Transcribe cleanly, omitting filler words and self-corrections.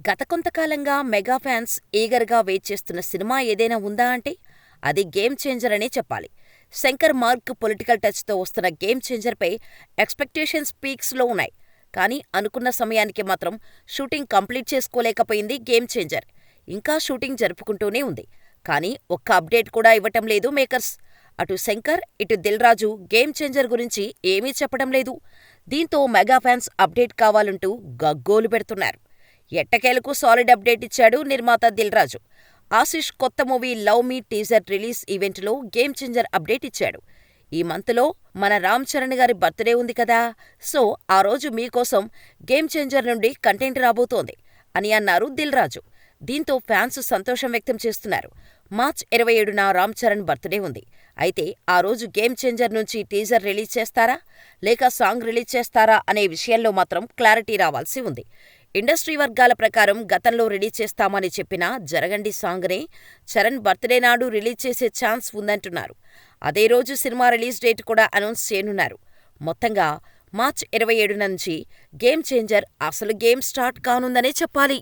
గత కొంతకాలంగా mega fans ఈగర్గా wait చేస్తున్న సినిమా ఏదైనా ఉందా అంటే అది గేమ్ చేంజర్ అనే చెప్పాలి. శంకర్ మార్క్ పొలిటికల్ టచ్తో వస్తున్న గేమ్ చేంజర్పై ఎక్స్పెక్టేషన్స్ పీక్స్లో ఉన్నాయి. కానీ అనుకున్న సమయానికి మాత్రం షూటింగ్ కంప్లీట్ చేసుకోలేకపోయింది గేమ్ చేంజర్. ఇంకా షూటింగ్ జరుపుకుంటూనే ఉంది. కానీ ఒక్క అప్డేట్ కూడా ఇవ్వటం లేదు మేకర్స్. అటు శంకర్, ఇటు దిల్ రాజు గేమ్ చేంజర్ గురించి ఏమీ చెప్పడం లేదు. దీంతో మెగా ఫ్యాన్స్ అప్డేట్ కావాలంటూ గగ్గోలు పెడుతున్నారు. ఎట్టకేలకు సాలిడ్ అప్డేట్ ఇచ్చాడు నిర్మాత దిల్ రాజు. ఆశిష్ కొత్త మూవీ లవ్ మీ టీజర్ రిలీజ్ ఈవెంట్లో గేమ్ చేంజర్ అప్డేట్ ఇచ్చాడు. ఈ మంత్లో మన రామ్ చరణ్ గారి బర్త్డే ఉంది కదా, సో ఆ రోజు మీకోసం గేమ్ చేంజర్ నుండి కంటెంట్ రాబోతోంది అని అన్నారు దిల్ రాజు. దీంతో ఫ్యాన్స్ సంతోషం వ్యక్తం చేస్తున్నారు. మార్చ్ 27న రామ్ చరణ్ బర్త్డే ఉంది. అయితే ఆ రోజు గేమ్ చేంజర్ నుంచి టీజర్ రిలీజ్ చేస్తారా లేక సాంగ్ రిలీజ్ చేస్తారా అనే విషయంలో మాత్రం క్లారిటీ రావాల్సి ఉంది. ఇండస్ట్రీ వర్గాల ప్రకారం గతంలో రిలీజ్ చేస్తామని చెప్పిన జరగండి సాంగ్నే చరణ్ బర్త్డే నాడు రిలీజ్ చేసే ఛాన్స్ ఉందంటున్నారు. అదే రోజు సినిమా రిలీజ్ డేట్ కూడా అనౌన్స్ చేయనున్నారు. మొత్తంగా మార్చ్ 27 నుంచి గేమ్ చేంజర్ అసలు గేమ్ స్టార్ట్ కానుందనే చెప్పాలి.